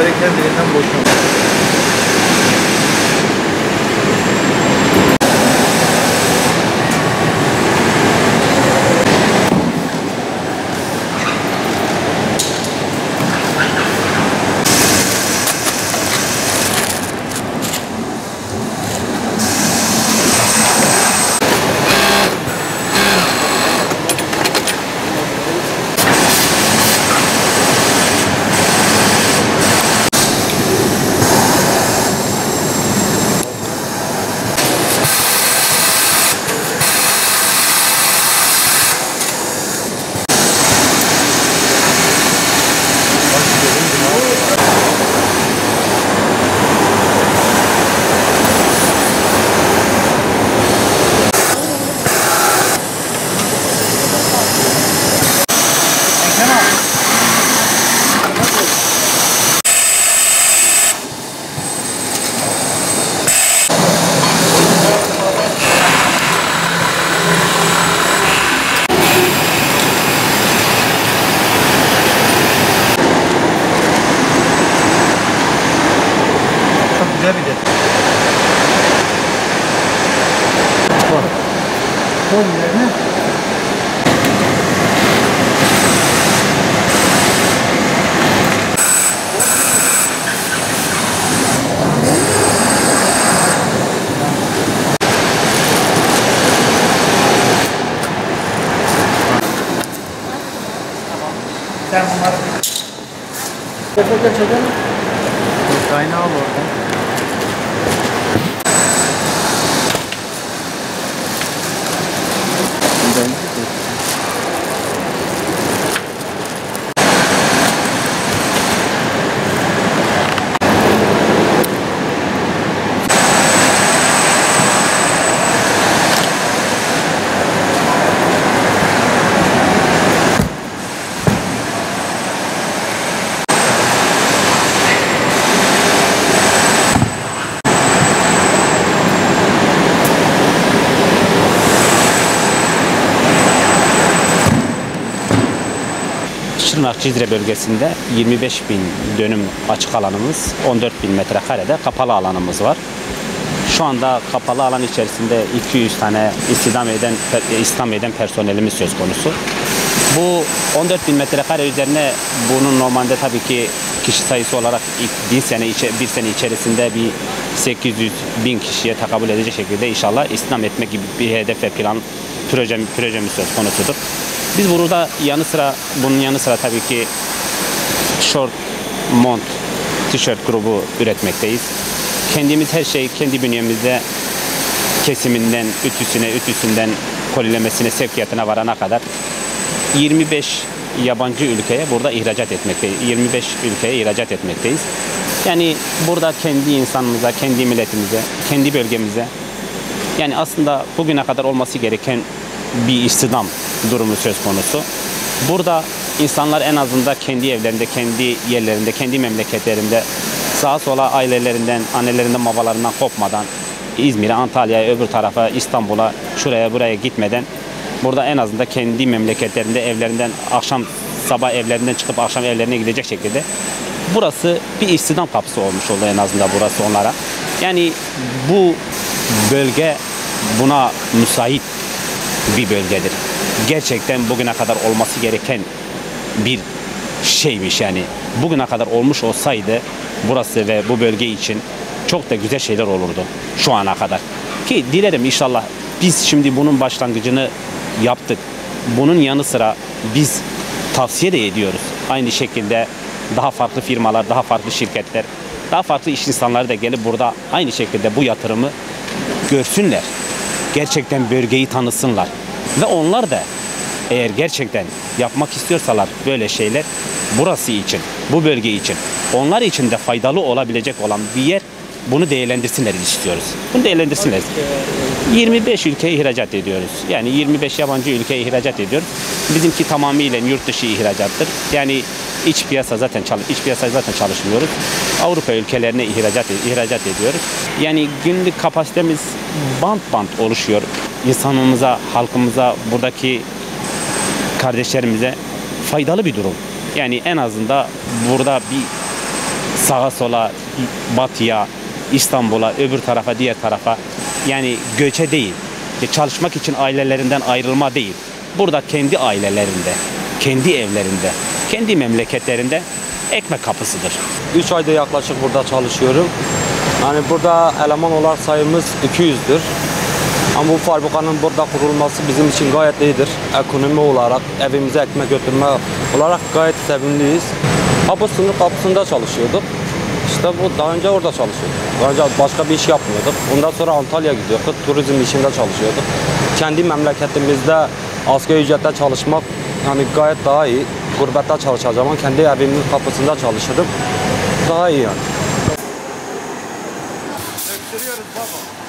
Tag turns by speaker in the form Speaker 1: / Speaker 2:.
Speaker 1: böyle kendiliğinden boşalıyor. Güzel bir de. Bak. Son yerine. Sen bunları geçelim. Kaynağı al oradan.
Speaker 2: Şırnak Cizre bölgesinde 25.000 dönüm açık alanımız, 14.000 metrekarede kapalı alanımız var. Şu anda kapalı alan içerisinde 200 tane istihdam eden personelimiz söz konusu. Bu 14.000 metrekare üzerine bunun normalde tabii ki kişi sayısı olarak bir sene içerisinde bir 800.000 kişiye tekabül edecek şekilde inşallah istihdam etmek gibi bir hedef ve projemiz söz konusudur. Biz burada bunun yanı sıra tabii ki short, mont, tişört grubu üretmekteyiz. Kendimiz her şeyi kendi bünyemizde kesiminden, ütüsünden kolilemesine, sevkiyatına varana kadar 25 yabancı ülkeye burada ihracat etmekteyiz. 25 ülkeye ihracat etmekteyiz. Yani burada kendi insanımıza, kendi milletimize, kendi bölgemize, yani aslında bugüne kadar olması gereken bir istihdam durumu söz konusu. Burada insanlar en azından kendi evlerinde, kendi yerlerinde, kendi memleketlerinde sağa sola ailelerinden, annelerinden, babalarından kopmadan İzmir'e, Antalya'ya, öbür tarafa, İstanbul'a, şuraya buraya gitmeden burada en azından kendi memleketlerinde evlerinden sabah evlerinden çıkıp akşam evlerine gidecek şekilde burası bir istihdam kapısı olmuş oldu en azından burası onlara. Yani bu bölge buna müsait bir bölgedir. Gerçekten bugüne kadar olması gereken bir şeymiş yani. Bugüne kadar olmuş olsaydı burası ve bu bölge için çok da güzel şeyler olurdu şu ana kadar. Ki dilerim inşallah biz şimdi bunun başlangıcını yaptık. Bunun yanı sıra biz tavsiye de ediyoruz. Aynı şekilde daha farklı firmalar, daha farklı şirketler, daha farklı iş insanları da gelip burada aynı şekilde bu yatırımı görsünler. Gerçekten bölgeyi tanısınlar. Ve onlar da eğer gerçekten yapmak istiyorsalar böyle şeyler burası için, bu bölge için, onlar için de faydalı olabilecek olan bir yer, bunu değerlendirsinler istiyoruz. Bunu değerlendirsinler. 25 ülkeye ihracat ediyoruz. Yani 25 yabancı ülkeye ihracat ediyoruz. Bizimki tamamıyla yurt dışı ihracattır. Yani iç piyasa zaten çalışmıyoruz. Avrupa ülkelerine ihracat ediyoruz. Yani günlük kapasitemiz bant oluşuyor. İnsanımıza, halkımıza, buradaki kardeşlerimize faydalı bir durum. Yani en azından burada bir sağa sola, batıya, İstanbul'a, öbür tarafa, diğer tarafa, yani göçe değil, çalışmak için ailelerinden ayrılma değil. Burada kendi ailelerinde, kendi evlerinde, kendi memleketlerinde ekmek kapısıdır.
Speaker 3: 3 ayda yaklaşık burada çalışıyorum. Yani burada eleman olarak sayımız 200'dür. Ama bu fabrikanın burada kurulması bizim için gayet iyidir. Ekonomi olarak, evimize ekmek götürme olarak gayet sevinçliyiz. Bu sınır kapısında çalışıyorduk. İşte bu daha önce orada çalışıyorduk. Daha önce başka bir iş yapmıyorduk. Ondan sonra Antalya gidiyorduk. Turizm işinde çalışıyorduk. Kendi memleketimizde asgari ücretle çalışmak yani gayet daha iyi. Gurbette çalışacağım. Kendi evimin kapısında çalışırım. Daha iyi yani.
Speaker 1: Öksürüyoruz baba.